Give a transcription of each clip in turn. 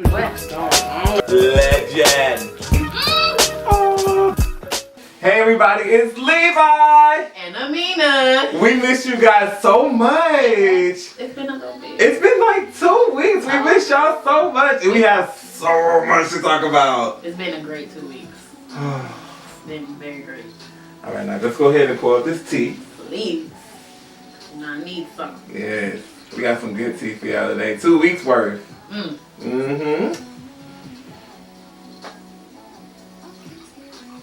What's going on? Legend. Hey everybody, it's Levi. And Amina. We miss you guys so much. It's been a little bit. It's been like 2 weeks. We miss y'all so much. And we have so much to talk about. It's been a great 2 weeks. It's been very great. Alright, now let's go ahead and pour up this tea. Please. I need something. Yes. We got some good tea for y'all today. 2 weeks worth.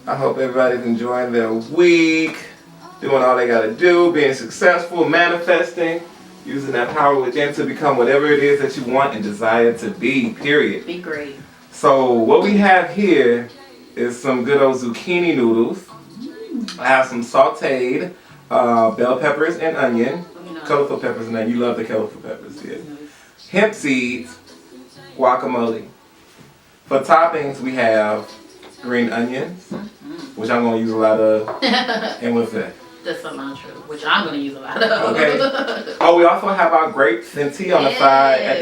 I hope everybody's enjoying their week, doing all they gotta do, being successful, manifesting, using that power within to become whatever it is that you want and desire to be, period. Be great. So what we have here is some good old zucchini noodles. I have some sauteed bell peppers and onion, colorful peppers and onion. You love the colorful peppers, yeah. Hemp seeds, guacamole. For toppings, we have green onions, which I'm going to use a lot of. And what's that? The cilantro, which I'm going to use a lot of. Okay. Oh, we also have our grapes and tea on the side at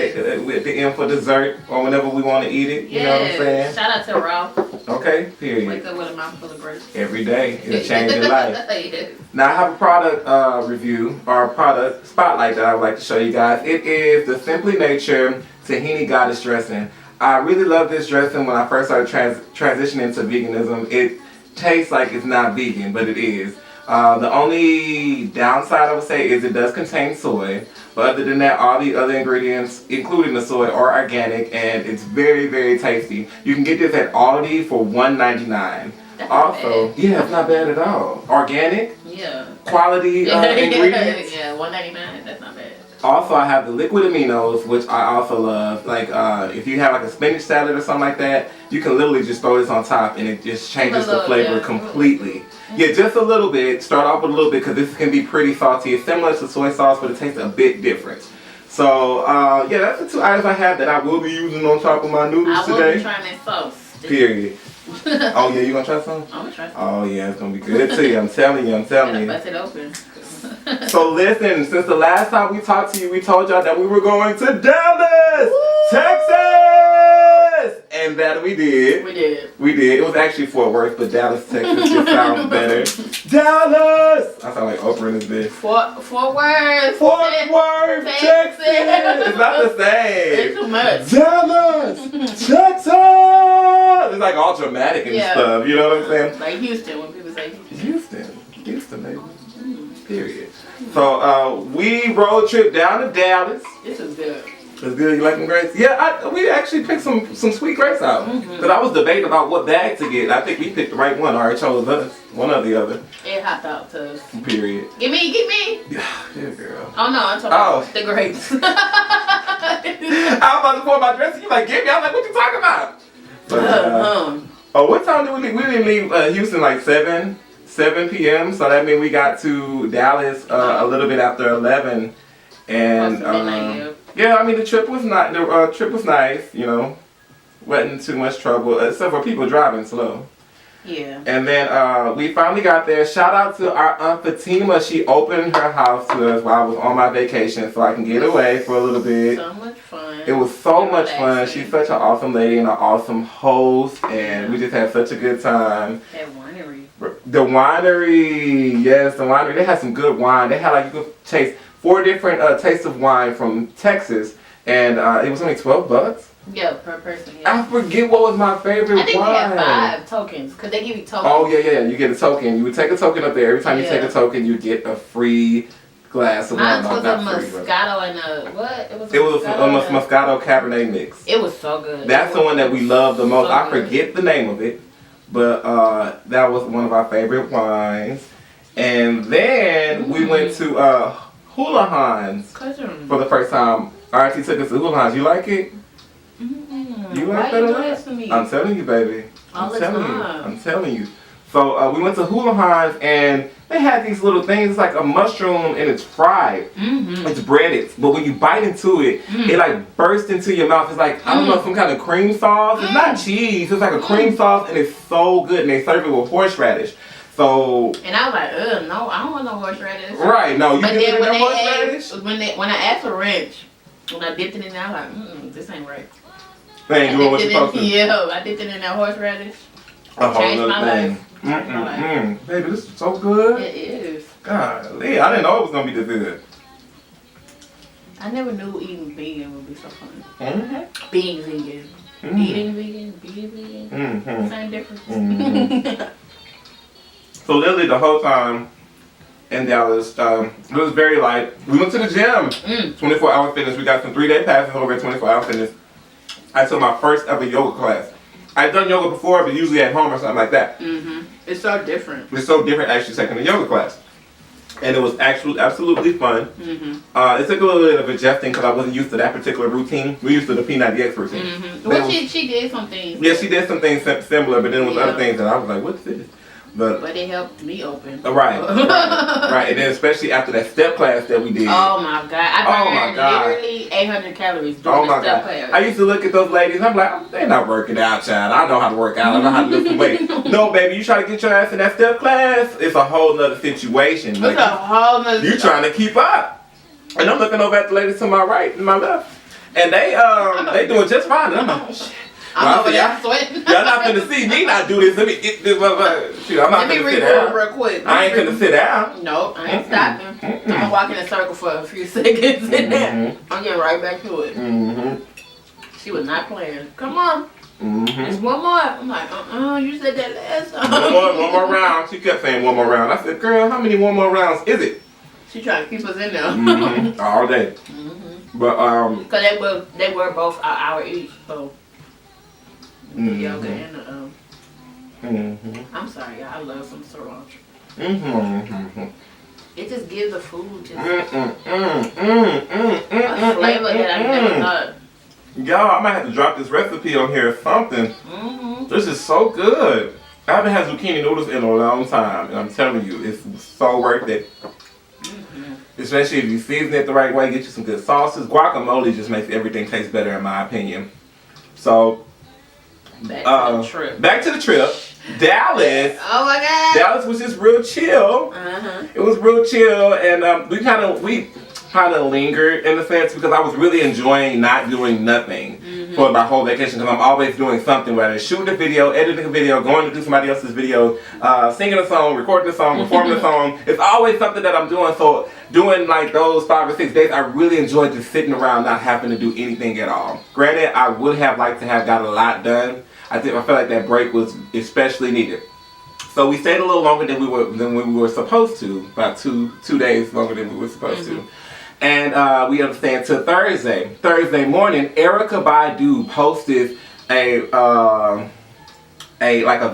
the end for dessert or whenever we want to eat it. You know what I'm saying? Shout out to Ralph. Okay, period. Wake up with a mouthful of grapes. Every day. It'll change your life. Yes. Now I have a product review or a product spotlight that I would like to show you guys. It is the Simply Nature Tahini Goddess Dressing. I really love this dressing when I first started transitioning to veganism. It tastes like it's not vegan, but it is. The only downside I would say is it does contain soy. But other than that, all the other ingredients, including the soy, are organic and it's very, very tasty. You can get this at Aldi for $1.99. Also, yeah, it's not bad at all. Organic, quality ingredients. Yeah, $1.99, that's not bad. Also, I have the liquid aminos, which I also love. Like, if you have like a spinach salad or something like that, you can literally just throw this on top and it just changes the flavor completely. Yeah, just a little bit. Start off with a little bit because this can be pretty salty. It's similar to soy sauce, but it tastes a bit different. So, yeah, that's the 2 items I have that I will be using on top of my noodles today. I will be trying that sauce. Period. Oh, yeah, you gonna try some? I'm gonna try some. Oh, yeah, it's gonna be good too. I'm telling you, I'm telling you. Bust it open. So listen, since the last time we talked to you, we told y'all that we were going to Dallas, Texas! And that we did. We did. We did. It was actually Fort Worth, but Dallas, Texas just sounds better. Dallas! I sound like Oprah in this bitch. Fort Worth. Fort Worth, Texas! It's not the same. It's too much. Dallas, Texas! It's like all dramatic and stuff, you know what I'm saying? Like Houston, when people say Houston. Houston, baby. Period. So we road trip down to Dallas. This is good. It's good. You like them grapes? Yeah, we actually picked some sweet grapes out. Because I was debating about what bag to get. I think we picked the right one, or it chose us. One or the other. It hopped out to us. Period. Give me. Yeah, girl. Oh no, I'm talking about the grapes. I was about to pour my dressing. You like, give me. I was like, what you talking about? But, what time did we leave? We didn't leave Houston like 7 p.m. So that means we got to Dallas a little bit after 11. And yeah, I mean the trip was not nice. You know, wasn't too much trouble except for people driving slow. Yeah. And then we finally got there. Shout out to our Aunt Fatima. She opened her house to us while I was on my vacation, so I can get away for a little bit. So much fun. It was so much fun. She's such an awesome lady and an awesome host, and we just had such a good time. That winery. The winery, yes, the winery. They had some good wine. They had like you could taste 4 different tastes of wine from Texas, and it was only $12. Yeah, per person. Yeah. I forget what was my favorite wine. I think we had 5 tokens. Could they give you tokens? Oh yeah. You get a token. You would take a token up there. Every time you take a token, you get a free glass of wine. Mine was a Moscato and a what? It was a Moscato Cabernet mix. It was so good. That's the one that we love the most. I forget the name of it, but that was one of our favorite wines. And then we went to Hula Hans for the first time. Our auntie took us to Hula Hans. You like it? You like that a lot? I'm telling you, baby. I'm telling you. So we went to Hula Hans and they had these little things. It's like a mushroom and it's fried. It's breaded, but when you bite into it, it like bursts into your mouth. It's like I don't know, some kind of cream sauce. It's not cheese. It's like a cream sauce and it's so good. And they serve it with horseradish. So. And I was like, no, I don't want no horseradish. Right? No, you didn't get no horseradish. When I asked for ranch, when I dipped it in there, I was like, this ain't right. They ain't doing what you're supposed to. Yeah, I did it in that horseradish. A whole Changed my nother life. thing. Baby, this is so good. It is. Golly, I didn't know it was gonna be this good. I never knew eating vegan would be so fun. Being vegan. Eating vegan, being vegan. Same difference. So literally the whole time in Dallas, it was very light. We went to the gym. 24-hour fitness. We got some 3-day passes over at 24-hour fitness. I took my first ever yoga class. I'd done yoga before, but usually at home or something like that. It's so different. It's so different actually taking a yoga class. And it was actually absolutely fun. It took a little bit of adjusting because I wasn't used to that particular routine. We used to the P90X routine. Well, she did some things. Yeah, she did some things similar, but then there was other things that I was like, what's this? But it helped me open. Right. And then especially after that step class that we did. Oh my God. I burned literally 800 calories during the step class. I used to look at those ladies, I'm like, they're not working out, child. I know how to work out. I know how to lift some weight. No, baby, you try to get your ass in that step class, it's a whole nother situation. It's a whole nother You trying to keep up. And I'm looking over at the ladies to my right and my left. And they doing just fine. And I'm like, oh shit. I'm over there sweating. Y'all not finna see me not do this. Let me get this. Shoot, I'm not finna sit down. Real quick. I ain't finna sit down. No, I ain't stopping. I'm gonna walk in a circle for a few seconds and then I'm getting right back to it. She was not playing. Come on. It's one more. I'm like, you said that last time. One more round. She kept saying one more round. I said, girl, how many one more rounds is it? She trying to keep us in there. All day. But cause they were both an hour each, so the yoga and the I'm sorry, y'all. I love some cilantro. It just gives the food just a flavor that I never thought. Y'all, I might have to drop this recipe on here or something. This is so good. I haven't had zucchini noodles in a long time, and I'm telling you, it's so worth it. Especially if you season it the right way, get you some good sauces. Guacamole just makes everything taste better, in my opinion. So, back to the trip. Dallas. Oh my God. Dallas was just real chill. It was real chill, and we kind of lingered in a sense because I was really enjoying not doing nothing for my whole vacation because I'm always doing something, whether it's shooting a video, editing a video, going to do somebody else's video, singing a song, recording a song, performing a song. It's always something that I'm doing. So doing like those 5 or 6 days, I really enjoyed just sitting around not having to do anything at all. Granted, I would have liked to have got a lot done. I felt like that break was especially needed. So we stayed a little longer than we were supposed to, about two days longer than we were supposed to. And we understand till Thursday. Thursday morning, Erykah Badu posted a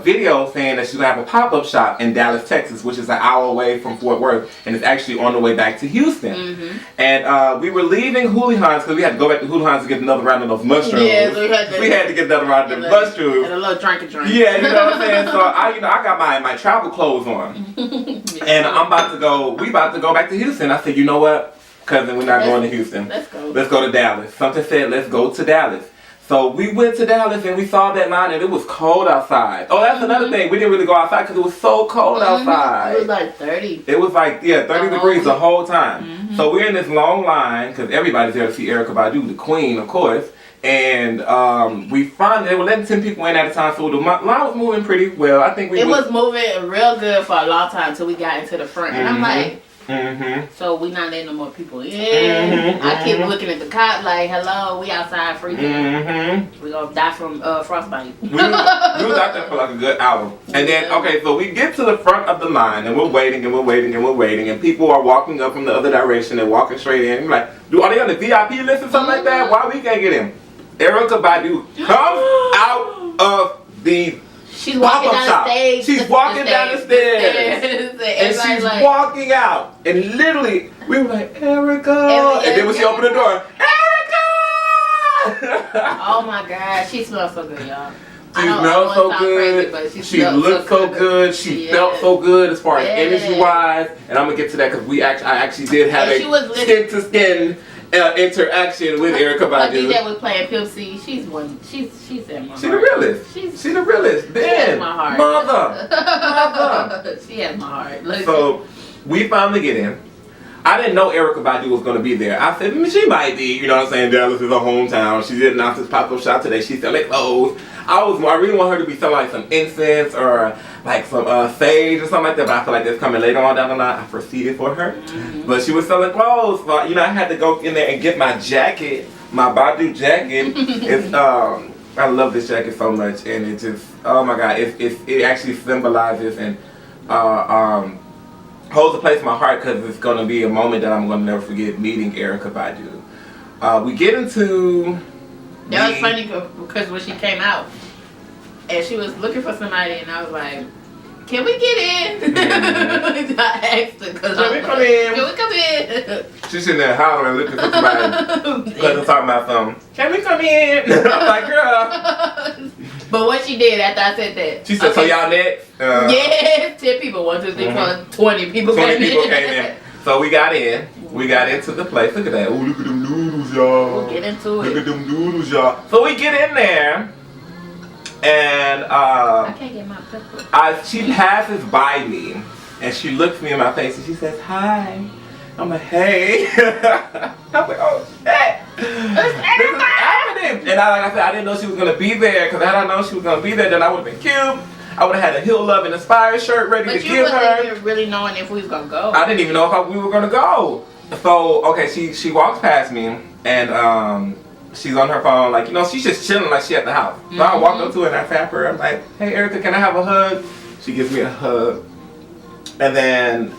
video saying that she's gonna have a pop-up shop in Dallas, Texas, which is an hour away from Fort Worth, and it's actually on the way back to Houston. And we were leaving Houlihan's because we had to go back to Houlihan's to get another round of those mushrooms. Yeah, we had to get another round of mushrooms. And a little drink. Yeah, you know what I'm saying? So I got my travel clothes on, and we about to go back to Houston. I said, you know what, cousin, we're not going to Houston. Let's go. Let's go to Dallas. Something said, let's go to Dallas. So we went to Dallas and we saw that line and it was cold outside. Oh, that's another thing. We didn't really go outside because it was so cold outside. It was like 30. It was like, 30 degrees the whole time. So we're in this long line because everybody's there to see Erykah Badu, the queen, of course. And we finally, they were letting 10 people in at a time, so the line was moving pretty well. I think it was moving real good for a long time until we got into the front. And I'm like, so we not letting no more people in. I keep looking at the cop like, hello, we outside freezing. We gonna die from frostbite. we was out there for like a good hour. And then, okay, so we get to the front of the line and we're waiting and we're waiting and we're waiting. And people are walking up from the other direction and walking straight in. I'm like, are they on the VIP list or something like that? Why we can't get in? Erykah Badu comes out of the She's walking down the stage. She's walking down the stairs. And she's like, walking out. And literally, we were like, Erykah. And then when she opened the door, Erykah! Oh my God. She smells so good, y'all. She smelled so good. Crazy, she looked so good. She felt so good as far as energy-wise. And I'm going to get to that because I actually did have a skin-to-skin interaction with Erykah Badu. DJ was playing Pimp C. She's in my heart. She's the realest. She's the realest. She has my heart. Mother. She has my heart. Look. So we finally get in. I didn't know Erykah Badu was going to be there. I said, she might be, you know what I'm saying? Dallas is her hometown. She did announce this pop-up shop today. She's selling clothes. I really want her to be selling like some incense or like some sage or something like that. But I feel like that's coming later on down the line. I foresee it for her. Mm-hmm. But she was selling clothes. So, you know, I had to go in there and get my jacket, my Badu jacket. It's I love this jacket so much, and it just, oh my God, it actually symbolizes and holds a place in my heart because it's going to be a moment that I'm going to never forget meeting Erykah Badu. We get into... That was funny because when she came out and she was looking for somebody and I was like, can we get in? Mm-hmm. I asked her because Can we come in? Can we come in? She's sitting there hollering looking for somebody because they're talking about something. Can we come in? I'm like, girl. But what she did after I said that. She said, okay. So y'all next? Yeah, 10 people. 1, 2, 3, 4, 20 people 20 people came in. So we got in. We got into the place. Look at that. Oh, look at them noodles, y'all. We'll get into it. Look at them noodles, y'all. So we get in there. And I can't get my pepper. She passes by me. And she looks me in my face and she says, hi. I'm like, hey. I'm like, oh, shit. This is happening. And like I said, I didn't know she was going to be there. Because had I known she was going to be there, then I would have been cute. I would have had a Heal Love and Inspire shirt ready to give her. But you wasn't even really knowing if we was going to go. I didn't even know if we were going to go. So, okay, she walks past me. And she's on her phone. Like, you know, she's just chilling like she at the house. So I walk up to her and I tap her. I'm like, hey, Erykah, can I have a hug? She gives me a hug. And then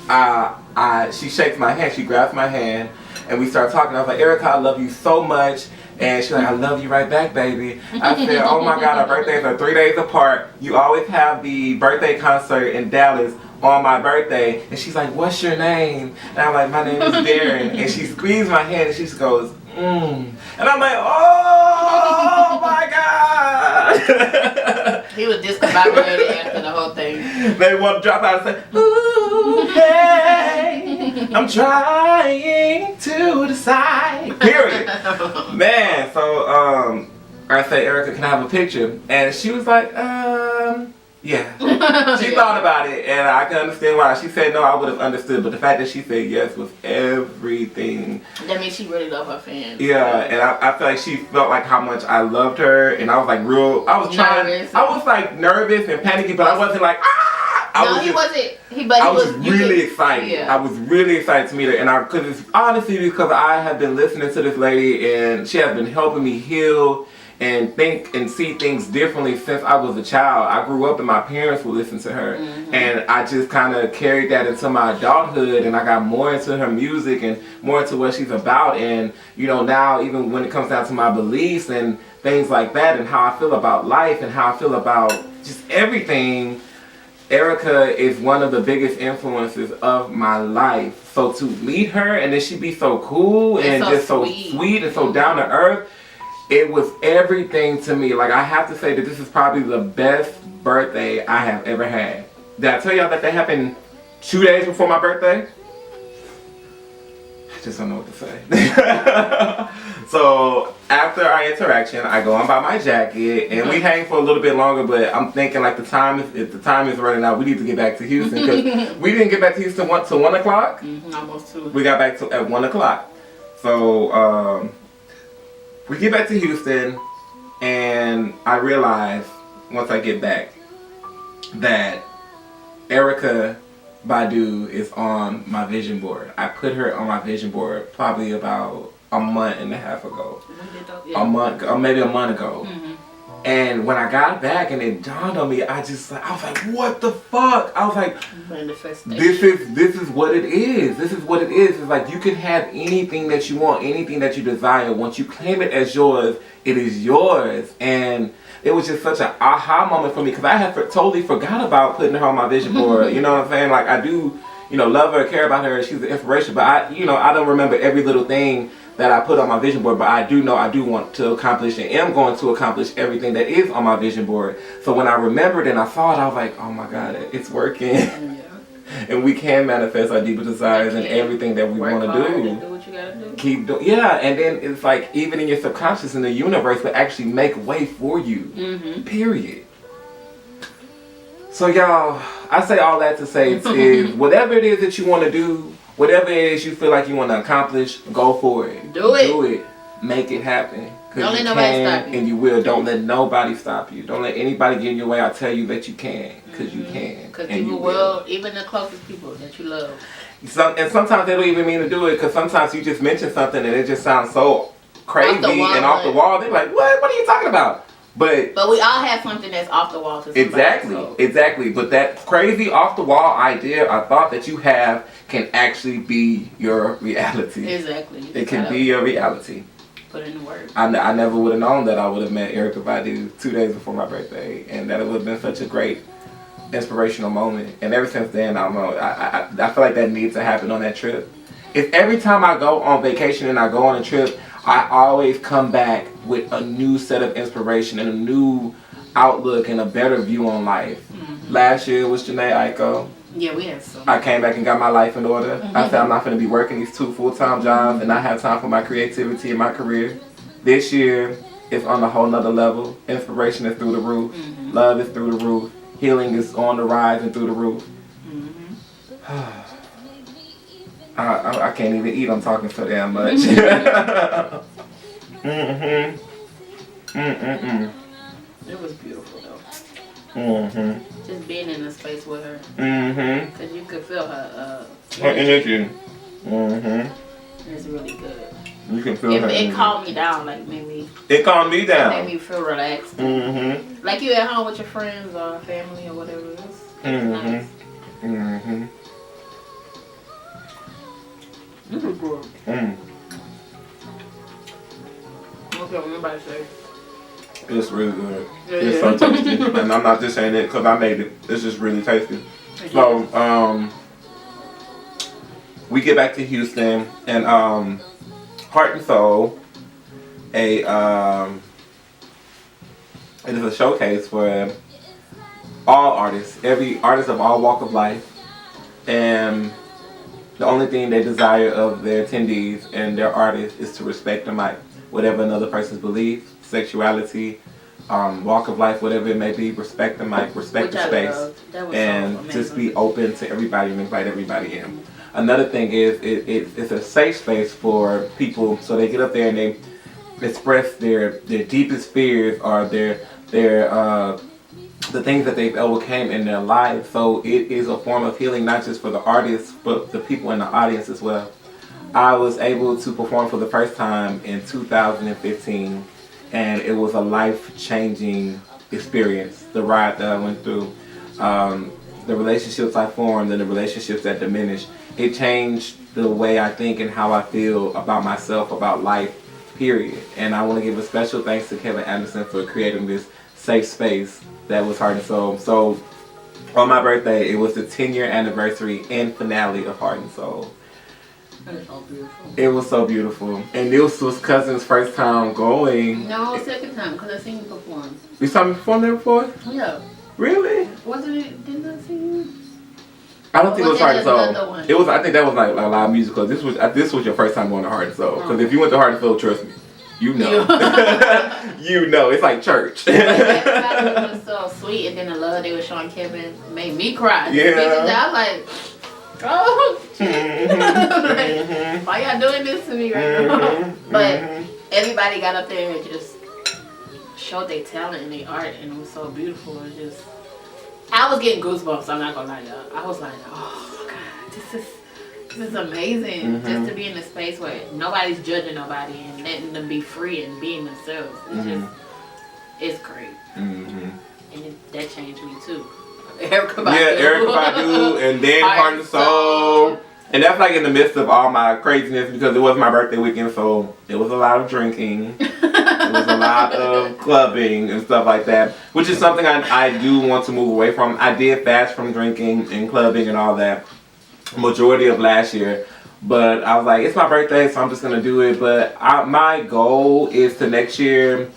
she shakes my hand. She grabs my hand. And we start talking. I was like, Erykah, I love you so much. And she's like, I love you right back, baby. I said, oh my God, our birthdays are 3 days apart. You always have the birthday concert in Dallas on my birthday. And she's like, what's your name? And I'm like, my name is Darren. And she squeezed my hand and she just goes, And I'm like, oh my God. He was discombobulated after the whole thing. They want to drop out and say, ooh, hey, I'm trying to decide. Period. Man, so I said, Erykah, can I have a picture? And she was like, yeah. She thought about it, and I can understand why. She said no, I would have understood, but the fact that she said yes was everything. That means she really loved her fans. Yeah, and I feel like she felt like how much I loved her, and I was like I was like nervous and panicky, but I wasn't like, he wasn't. I was really excited. Yeah. I was really excited to meet her, and because I have been listening to this lady, and she has been helping me heal and think and see things differently since I was a child. I grew up and my parents would listen to her, and I just kind of carried that into my adulthood, and I got more into her music and more into what she's about. And you know, now even when it comes down to my beliefs and things like that, and how I feel about life and how I feel about just everything, Erykah is one of the biggest influences of my life. So to meet her and then she be so cool and so just sweet. So sweet and so down to earth, it was everything to me. Like, I have to say that this is probably the best birthday I have ever had. Did I tell y'all that happened 2 days before my birthday? I just don't know what to say. So after our interaction, I go and buy my jacket, and we hang for a little bit longer. But I'm thinking like if the time is running out, we need to get back to Houston because we didn't get back to Houston till 1 o'clock. Almost 2. We got back at 1 o'clock. So we get back to Houston, and I realize once I get back that Erykah Badu is on my vision board. I put her on my vision board probably about a month and a half ago. A month, or maybe a month ago. And when I got back and it dawned on me, I was like, what the fuck? I was like, this is what it is. This is what it is. It's like you can have anything that you want, anything that you desire. Once you claim it as yours, it is yours. And it was just such an aha moment for me because I had totally forgot about putting her on my vision board. You know what I'm saying? Like, I do, love her, care about her. She's an inspiration. But I don't remember every little thing that I put on my vision board, but I do know I do want to accomplish and am going to accomplish everything that is on my vision board. So when I remembered and I saw it, I was like, oh my God, it's working. Yeah. And we can manifest our deepest desires and everything that we want to do. Do what you gotta do. Keep doing, and then it's like even in your subconscious in the universe will actually make way for you. Period. So y'all, I say all that to say is whatever it is that you want to do, whatever it is you feel like you want to accomplish, go for it. Do it. Do it. Make it happen. Don't let nobody stop you. And you will. Don't let nobody stop you. Don't let anybody get in your way. I tell you that you can, because you can. Because people will, even the closest people that you love. And sometimes they don't even mean to do it, because sometimes you just mention something and it just sounds so crazy and off the wall. They're like, what? What are you talking about? But we all have something that's off the wall to somebody. Exactly. But that crazy off the wall idea or thought that you have can actually be your reality. Exactly. It can be your reality. Put in the work. I never would have known that I would have met Erykah Badu 2 days before my birthday, and that it would have been such a great inspirational moment. And ever since then, I feel like that needs to happen on that trip. If every time I go on vacation and I go on a trip, I always come back with a new set of inspiration and a new outlook and a better view on life. Last year was Janae Aiko. Yeah, we had some. I came back and got my life in order. I said I'm not going to be working these 2 full-time jobs and I have time for my creativity and my career. This year, it's on a whole nother level. Inspiration is through the roof. Love is through the roof. Healing is on the rise and through the roof. I can't even eat. I'm talking so damn much. It was beautiful though. Just being in the space with her. Because you could feel her energy. It's really good. You can feel her energy. It calmed me down, like made me. It calmed me down. It made me feel relaxed. Like you at home with your friends or family or whatever. It was nice. This is good. Okay, what everybody say? It's really good. It's so tasty. And I'm not just saying it because I made it. It's just really tasty. So, we get back to Houston and heART&SOUL, it is a showcase for all artists, every artist of all walk of life, and the only thing they desire of their attendees and their artists is to respect the mic, whatever another person's belief, sexuality, walk of life, whatever it may be. Respect the mic, respect the space, and just be open to everybody and invite everybody in. Another thing is it's a safe space for people, so they get up there and they express their deepest fears or the things that they've overcame in their lives. So it is a form of healing, not just for the artists, but the people in the audience as well. I was able to perform for the first time in 2015, and it was a life-changing experience. The ride that I went through, the relationships I formed and the relationships that diminished, it changed the way I think and how I feel about myself, about life, period. And I want to give a special thanks to Kevin Anderson for creating this safe space that was heART&SOUL. So on my birthday, it was the 10-year anniversary and finale of heART&SOUL. It was so beautiful. And this was Cousin's first time going. No, second time, because I seen you perform. You saw me perform there before? Yeah. Really? Wasn't it? Didn't I see you? I don't think it was heART&SOUL. It was. I think that was like a live musical. This was your first time going to heART&SOUL. Because if you went to heART&SOUL, trust me, you know. You know, it's like church. It was so sweet, and then the love they were showing Kevin made me cry. Yeah. I was like, oh, like, why y'all doing this to me right now? But everybody got up there and just showed their talent and their art, and it was so beautiful. It just, I was getting goosebumps. I'm not gonna lie, y'all. I was like, oh God, this is amazing. Just to be in a space where nobody's judging nobody and letting them be free and being themselves. It's just, it's great. And that changed me too. Erykah Badu. Yeah, Erykah Badu, and then heART&SOUL. And that's like in the midst of all my craziness, because it was my birthday weekend, so it was a lot of drinking. It was a lot of clubbing and stuff like that, which is something I do want to move away from. I did fast from drinking and clubbing and all that majority of last year, but I was like, it's my birthday, so I'm just gonna do it. But my goal is to next year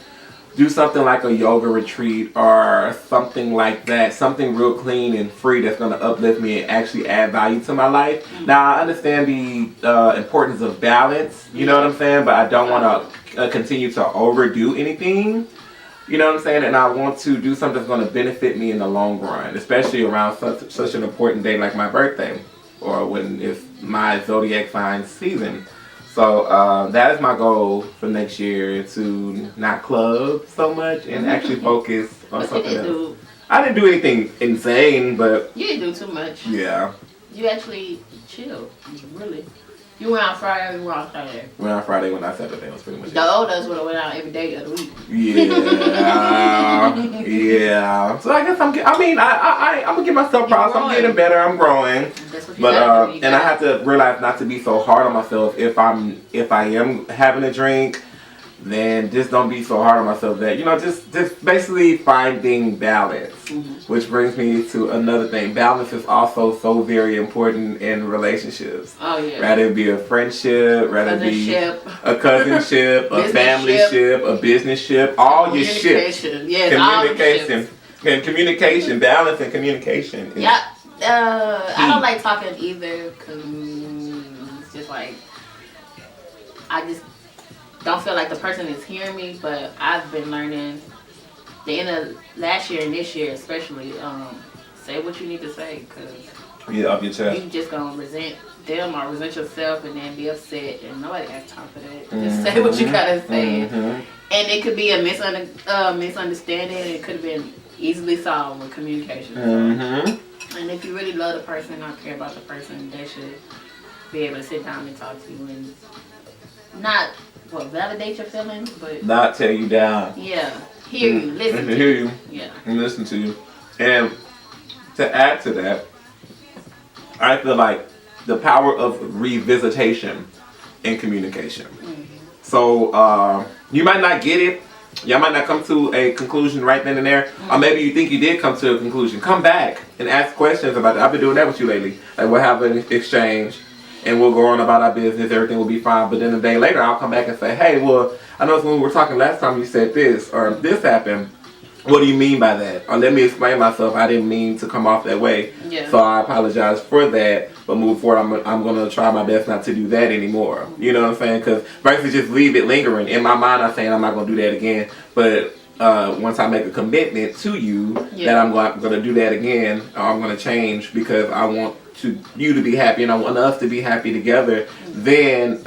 do something like a yoga retreat or something like that, something real clean and free that's going to uplift me and actually add value to my life. Now, I understand the importance of balance, you know what I'm saying, but I don't want to continue to overdo anything, you know what I'm saying, and I want to do something that's going to benefit me in the long run, especially around such an important day like my birthday. or when it's my zodiac sign season. So that is my goal for next year, to not club so much and actually focus on something else. I didn't do anything insane, but you didn't do too much. Yeah. You actually chilled, really. You went out Friday, you went out Saturday. Went out Friday, went out Saturday. That was pretty much it. The old us would have went out every day of the week. Yeah, yeah. So I guess I'm gonna give myself props. I'm getting better. I'm growing. That's what you But gotta do. and I have to realize not to be so hard on myself. If I am having a drink, then just don't be so hard on myself. That just basically finding balance. Which brings me to another thing. Balance is also so very important in relationships. Oh yeah. Rather it be a friendship, rather it be a cousinship, a family ship, a business ship, all your ships. Yes, communication. And communication, balance and communication. Yeah. I don't like talking either, because it's just like, I just don't feel like the person is hearing me, but I've been learning the end of last year and this year especially, say what you need to say, because of your chest. you just gonna resent them or resent yourself and then be upset, and nobody has time for that. Just say what you gotta say. And it could be a misunderstanding. It could have been easily solved with communication. And if you really love the person or care about the person, they should be able to sit down and talk to you and not validate your feelings, but not tear you down. Yeah. Hear you, listen to hear you. Yeah. And listen to you. And to add to that, I feel like the power of revisitation in communication. So you might not get it. Y'all might not come to a conclusion right then and there. Or maybe you think you did come to a conclusion. Come back and ask questions about it. I've been doing that with you lately. Like, we'll have an exchange and we'll go on about our business. Everything will be fine. But then a day later, I'll come back and say, hey, well, I noticed when we were talking last time you said this, or this happened. What do you mean by that? Or let me explain myself. I didn't mean to come off that way. Yeah. So I apologize for that. But moving forward, I'm going to try my best not to do that anymore. You know what I'm saying? Because versus just leave it lingering. In my mind, I'm saying I'm not going to do that again. But once I make a commitment to you that I'm going to do that again, or I'm going to change because I want you to be happy and I want us to be happy together, then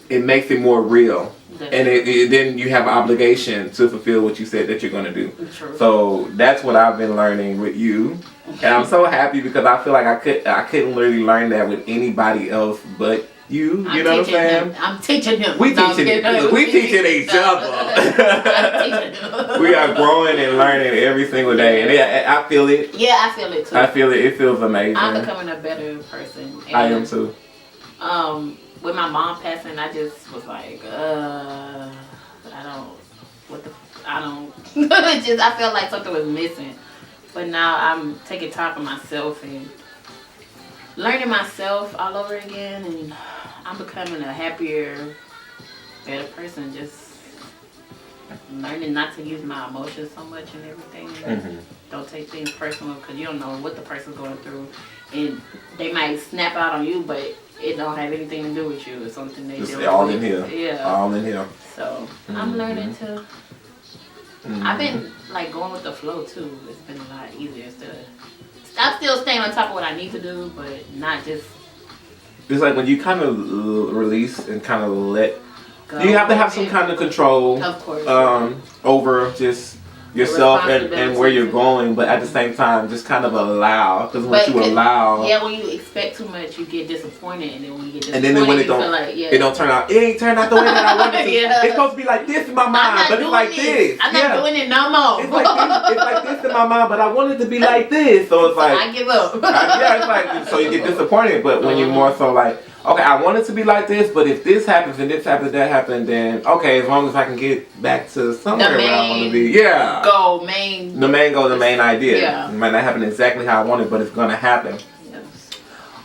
it makes it more real. And then you have an obligation to fulfill what you said that you're going to do. True. So that's what I've been learning with you. And I'm so happy because I feel like I couldn't really learn that with anybody else but you. You know what I'm saying? I'm teaching him. We teaching each other. We are growing and learning every single day. And I feel it. Yeah, I feel it too. I feel it. It feels amazing. I'm becoming a better person. And, I am too. With my mom passing, I just was like, I felt like something was missing. But now I'm taking time for myself and learning myself all over again, and I'm becoming a happier, better person. Just learning not to use my emotions so much and everything. Don't take things personal, because you don't know what the person's going through, and they might snap out on you, but it don't have anything to do with you. It's something they do. All in here. Yeah. All in here. So I'm learning to. I've been like going with the flow too. It's been a lot easier. I'm still staying on top of what I need to do, but not just. It's like when you kind of release and kind of let. You have to have some kind of control. Of course. Over just yourself and where you're going, but at the same time, just kind of allow. Because once you allow. Yeah, when you expect too much, you get disappointed, and then when you get disappointed, and then when it don't turn out. It ain't turned out the way that I wanted to. It's supposed to be like this in my mind, but it's like this. I'm not doing it no more. It's like this in my mind, but I want it to be like this. So it's like I give up. It's like, so you get disappointed. But when you're more so like, okay, I want it to be like this, but if this happens and this happens, that happens, then okay, as long as I can get back to somewhere where I want to be. Yeah. The main idea. Yeah. It might not happen exactly how I want it, but it's going to happen. Yes.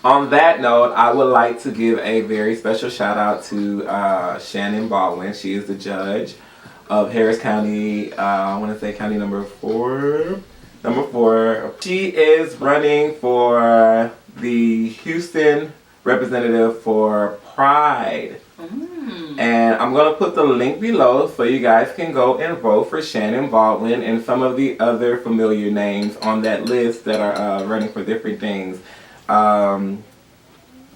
On that note, I would like to give a very special shout out to Shannon Baldwin. She is the judge of Harris County, I want to say county number 4. She is running for the Houston representative for Pride. And I'm going to put the link below so you guys can go and vote for Shannon Baldwin and some of the other familiar names on that list that are running for different things.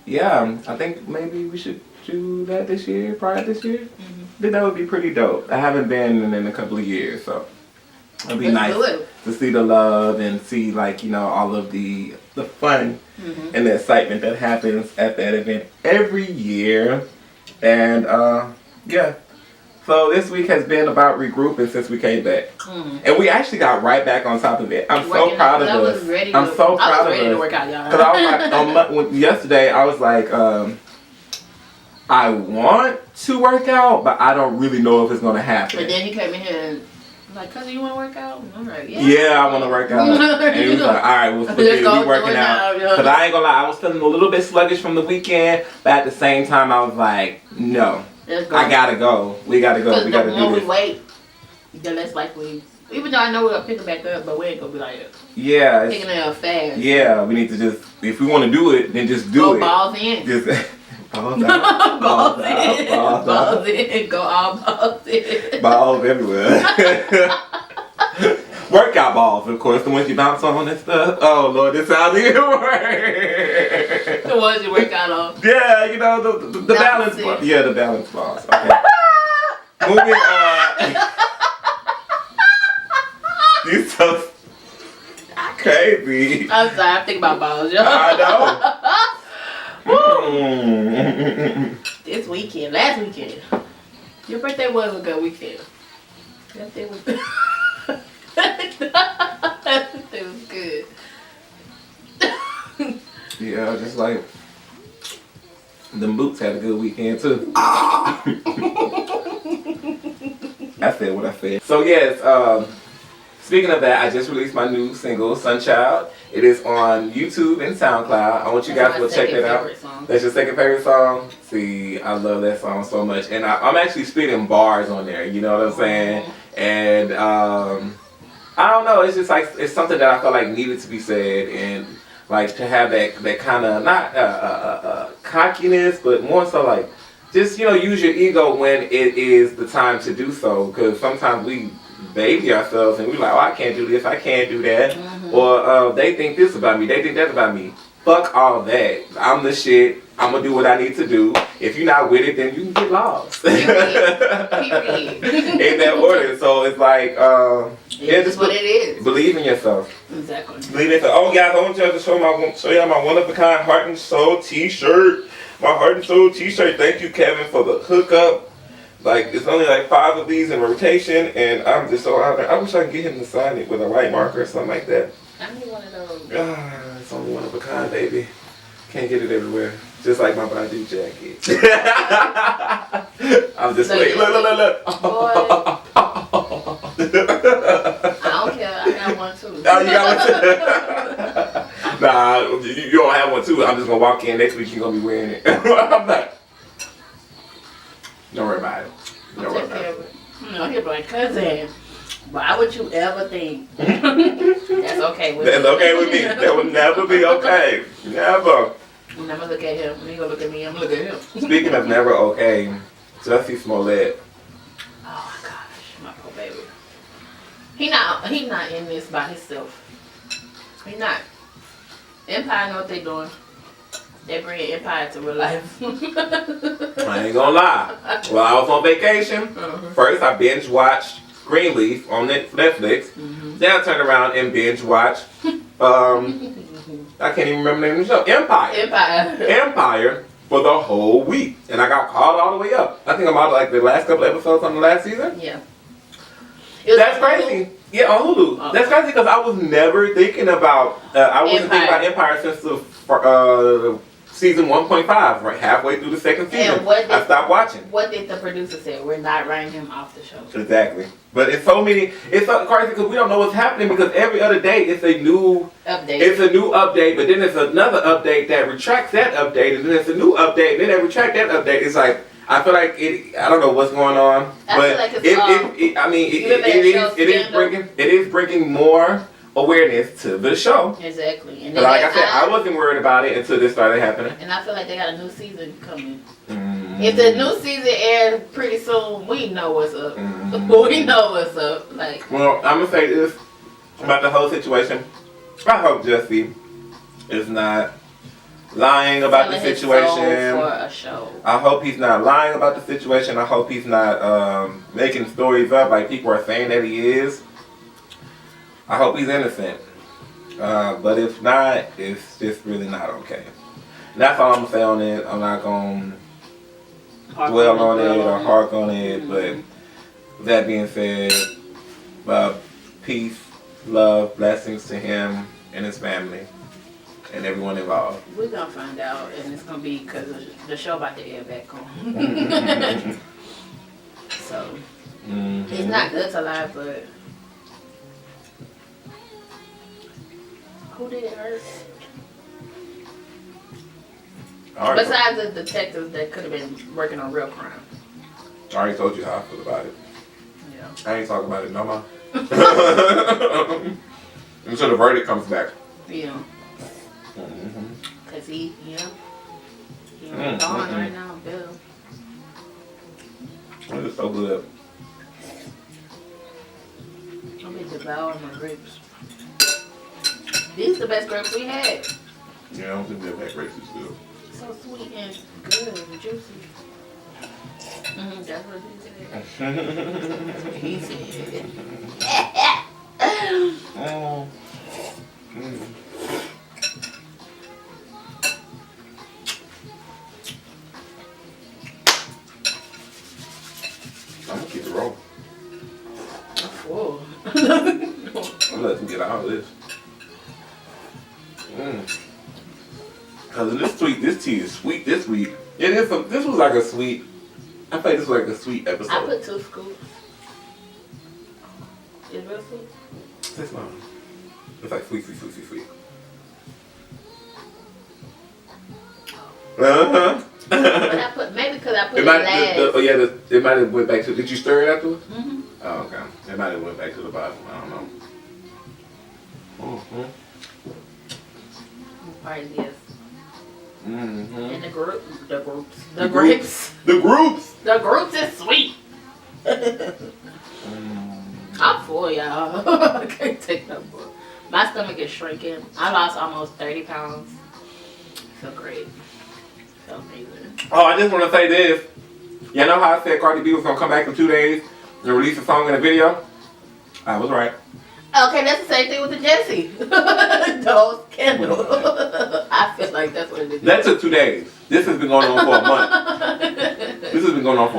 yeah, I think maybe we should do that this year, prior this year. I think that would be pretty dope. I haven't been in a couple of years, so it'd be nice to see the love and see, like, you know, all of the fun and the excitement that happens at that event every year. And yeah, so this week has been about regrouping since we came back, and we actually got right back on top of it. I'm so proud of us. I'm so proud of us. I was ready to work out, y'all. Because I was like, yesterday I was like, I want to work out, but I don't really know if it's gonna happen. And then he came in here and like, cousin, you want to work out? And I'm like, yeah. Yeah, I want to work out. And he was like, all right, we'll be working out. Because I ain't gonna lie, I was feeling a little bit sluggish from the weekend, but at the same time, I was like, no, I gotta go. We gotta go. We gotta do this. The more we wait, the less likely. Even though I know we're gonna pick it back up, but we ain't gonna be like, yeah, picking it up fast. Yeah, we need to just, if we want to do it, then just do it. Go balls in. Just balls out. Balls in. Balls in. Go all balls in. Balls everywhere. Workout balls, of course, the ones you bounce on and stuff. Oh Lord, this sounds even worse. The ones you work out on. Yeah, you know, the balance balls. Yeah, the balance balls. Okay. Moving on. You so crazy. I'm sorry, I'm thinking about balls, y'all. I know. This weekend, last weekend. Your birthday was a good weekend. That thing was good. That was good. Yeah, just like them boots had a good weekend too. I said what I said. So yes, speaking of that, I just released my new single, Sunchild. It is on YouTube and SoundCloud. I want you guys to go check that out. That's your second favorite song? See, I love that song so much. And I'm actually spitting bars on there, you know what I'm saying? And I don't know, it's just like, it's something that I felt like needed to be said, and like to have that kind of, not cockiness, but more so like, just, you know, use your ego when it is the time to do so, because sometimes we baby ourselves and we're like, oh, I can't do this, I can't do that, or they think this about me, they think that about me. Fuck all that. I'm the shit. I'm gonna do what I need to do. If you're not with it, then you can get lost. Period. In that order. So it's like, yeah, just what it is. Believe in yourself. Exactly. Believe in yourself. Oh guys, I want y'all to show y'all my one of a kind Heart and Soul t-shirt. My Heart and Soul t-shirt. Thank you, Kevin, for the hookup. Like, it's only like 5 of these in rotation, and I'm just so out there. I wish I could get him to sign it with a white marker or something like that. I need one of those. It's only one of a kind, baby. Can't get it everywhere. Just like my Badu jacket. I'm just waiting. Look. Boy. I don't care. I got one too. Oh, you got one too? Nah, you don't have one too. I'm just going to walk in next week. You're going to be wearing it. I'm like, don't worry about it. Don't worry about it. No, he'll be like, cousin, why would you ever think? That's okay with me. That's okay with me. That would never be okay. Never. You never look at him. When you go look at me, I'm looking at him. Speaking of never okay, Jussie Smollett. Oh my gosh, my poor baby. He not in this by himself. He not. Empire know what they doing. They bring Empire to real life. I ain't gonna lie. While I was on vacation, first I binge watched Greenleaf on Netflix. Then I turned around and binge watched I can't even remember the name of the show. Empire for the whole week. And I got caught all the way up. I think I'm out like the last couple episodes on the last season. Yeah. That's crazy. Yeah, on Hulu. Oh. That's crazy because I was never thinking about, I wasn't thinking about Empire since the season 1.5, right halfway through the second season. I stopped watching. What did the producer say? We're not writing him off the show. Exactly. But it's so many, it's so crazy because we don't know what's happening because every other day it's a new update. It's a new update, but then it's another update that retracts that update, and then it's a new update, and then they retract that update. It's like, I feel like I don't know what's going on, but it is bringing more awareness to the show. Exactly. And like I said, I wasn't worried about it until this started happening. And I feel like they got a new season coming. If the new season airs pretty soon, we know what's up. We know what's up. Like, well, I'm gonna say this about the whole situation. I hope Jussie is not lying about the situation. For a show. I hope he's not lying about the situation. I hope he's not making stories up like people are saying that he is. I hope he's innocent. But if not, it's just really not okay. And that's all I'm gonna say on it. I'm not gonna dwell on it or hark on it. But with that being said, peace, love, blessings to him and his family and everyone involved. We're gonna find out, and it's gonna be because the show about to air back on. So it's not good to lie, but who did it hurt? Besides the detectives that could have been working on real crime. I already told you how I feel about it. Yeah. I ain't talking about it no more. Until the verdict comes back. Yeah. Cause he gone right now, Bill. It is so good. I've been devouring my grapes. These are the best grapes we had. Yeah, I don't think they've had grapes as good. So sweet and good and juicy. That's what he said. He said. I'm gonna keep it rolling. I'm full. I'm letting him get out of this. Cause this tea is sweet this week. It is. This was like a sweet. I think this was like a sweet episode. I put 2 scoops. It's real sweet. It's not. It's like sweet. But I put maybe because I put it last. It might have went back to. Did you stir it afterwards? Mm-hmm. Oh, okay. It might have went back to the bottom. I don't know. Probably yes. And the groups is sweet. I'm full, y'all. I can't take no more. My stomach is shrinking. I lost almost 30 pounds. Feel great. Feel amazing. Oh, I just want to say this. Y'all know how I said Cardi B was gonna come back in 2 days and release a song and a video? I was right. Okay, that's the same thing with the Jussie. Those candles. I feel like that's what it is. That took 2 days. This has been going on for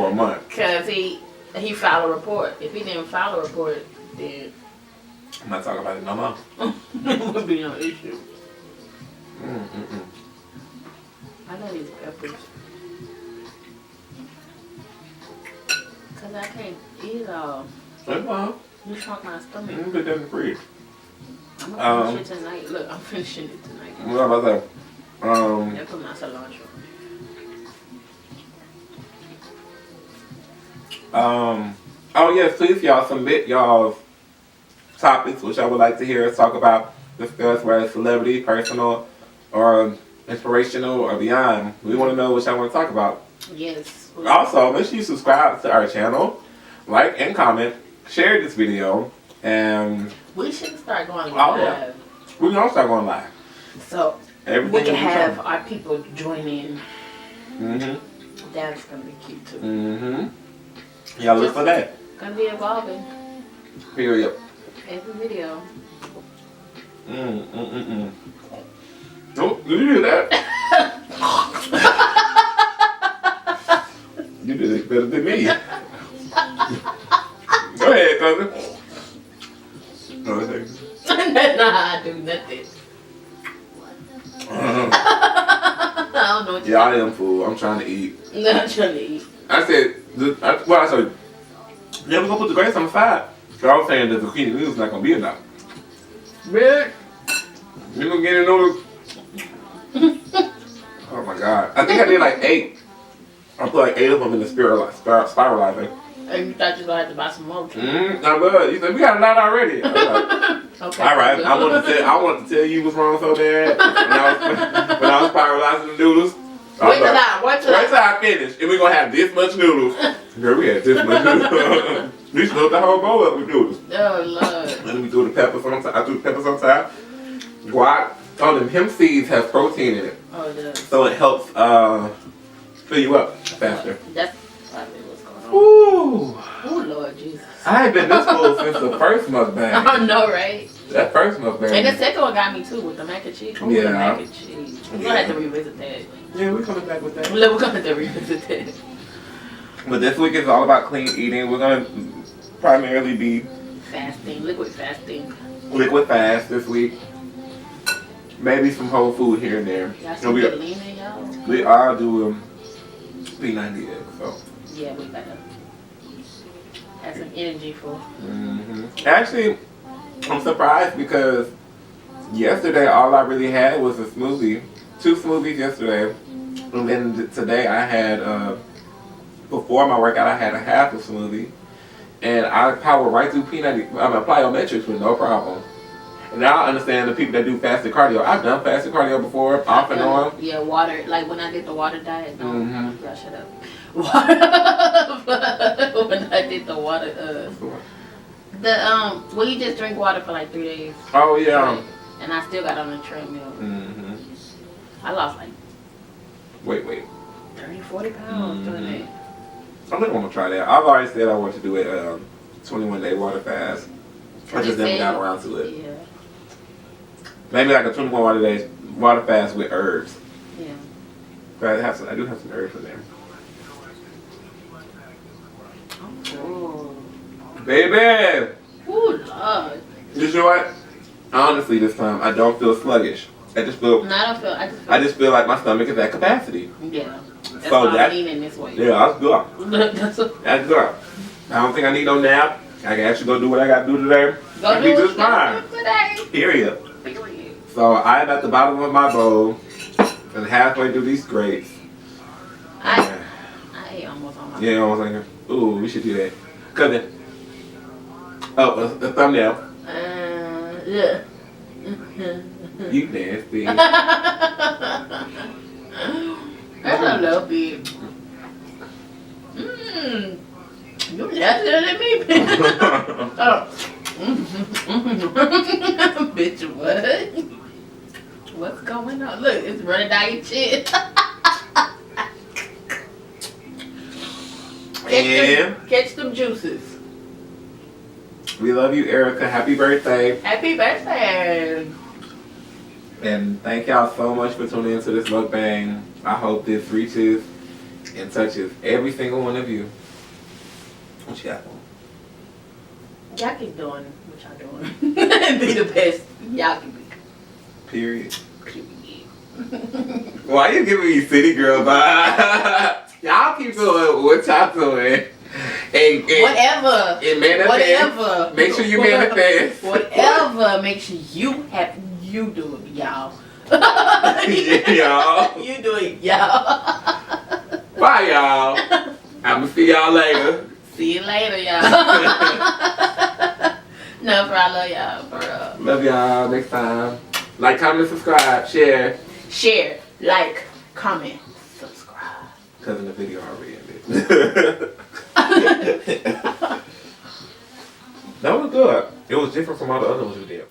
a month. Because he filed a report. If he didn't file a report, then I'm not talking about it no more. It would be no issue. I know these peppers. Because I can't eat all. That's fine. You shrunk my stomach. Put that in the fridge. I'm going to finish it tonight. Look, I'm finishing it tonight. What about that? I put my cilantro. Oh yes, please y'all submit y'all's topics which I would like to hear us talk about, discuss, whether celebrity, personal, or inspirational, or beyond. We want to know what y'all want to talk about. Yes. Also, make sure you subscribe to our channel, like and comment, share this video, and we should start going live. Yeah. We're gonna start going live. So we can have our people join in. That's gonna be cute too. Y'all look for that. Gonna be evolving. Period. Every video. Don't you hear that? You did it better than me. Go ahead, cousin. Nah, I do nothing. I don't know what you're I am full. I'm trying to eat. No, I'm trying to eat. I said, I said, yeah, we're going to put the grapes on the side. So I was saying that the zucchini noodles not going to be enough. Really? You going to get in noodles? Oh my God. I think I did like 8. I put like 8 of them in the spiralizer. And you thought you was going to have to buy some more? I was. You said, we got a lot already. I was like, okay. All right. I wanted to tell you what's wrong so bad when I was spiralizing the noodles. Wait till I finish. And we're going to have this much noodles. Girl, we had this much noodles. We filled the whole bowl up with noodles. Oh, Lord. And then we threw the peppers on top. I threw the peppers on top. Guac, Oh, them hemp seeds have protein in it. Oh, it does. So it helps fill you up faster. That's probably what's going on. Ooh. Oh, Lord Jesus. I ain't been this full since the first mukbang. I know, right? That first mukbang. And the second one got me too with the mac and cheese. Ooh, Yeah. the mac and cheese. We're gonna have to revisit that. Yeah, we're coming back with that. We're gonna have to revisit that. But this week is all about clean eating. We're gonna primarily be Fasting, liquid fasting. liquid fast this week. Maybe some whole food here and there. Y'all some good lean in y'all? We are doing P90, so. Yeah, we gotta have some energy for. Actually, I'm surprised because yesterday all I really had was a smoothie. 2 smoothies yesterday. And then today I had, before my workout, I had a half a smoothie. And I powered right through plyometrics with no problem. And now I understand the people that do fasted cardio. I've done fasted cardio before, off and on. Yeah, water. Like when I did the water diet. No, y'all shut up. Water. When I did the water. Well, you just drink water for like 3 days. Oh yeah. And I still got on the treadmill. I lost like. Wait. 30, 40 pounds doing that. I think I'm gonna try that. I've already said I want to do a 21-day water fast. I just never got around to it. Yeah. Maybe like a 21 water fast with herbs. Yeah. But I do have some herbs in there. Oh. Baby! Ooh, Lord. You know what? Honestly, this time I don't feel sluggish. I just feel. No, I just feel like my stomach is at capacity. Yeah. That's So why I'm leaning this way. Yeah, that's good. That's good. I don't think I need no nap. I can actually go do what I got to do today. Go do what you gotta do today. Period. So I am at the bottom of my bowl and halfway through these grapes. I ate almost on my Yeah, almost like, ooh, we should do that. Cousin. Oh, the thumbnail. Yeah. You nasty. That's a little bit. You nastier than me, bitch. Oh. Bitch, what? What's going on? Look, it's running down your chin. Catch them juices. We love you, Erykah. Happy birthday. Happy birthday. And thank y'all so much for tuning into this mukbang. I hope this reaches and touches every single one of you. What you got? Y'all keep doing what y'all doing. Be the best. Y'all can be. Period. Why you giving me city girl vibes? Y'all keep doing what y'all doing. And Whatever. And manifest. Whatever. Make sure you manifest. Whatever. Make sure you do it, y'all. Y'all. You do it, y'all. Bye, y'all. I'ma see y'all later. See you later, y'all. No, for I love y'all. For real. Love y'all. Next time. Like, comment, subscribe, share. Share, like, comment, subscribe. Because in the video already ended. That was good. It was different from all the other ones we did.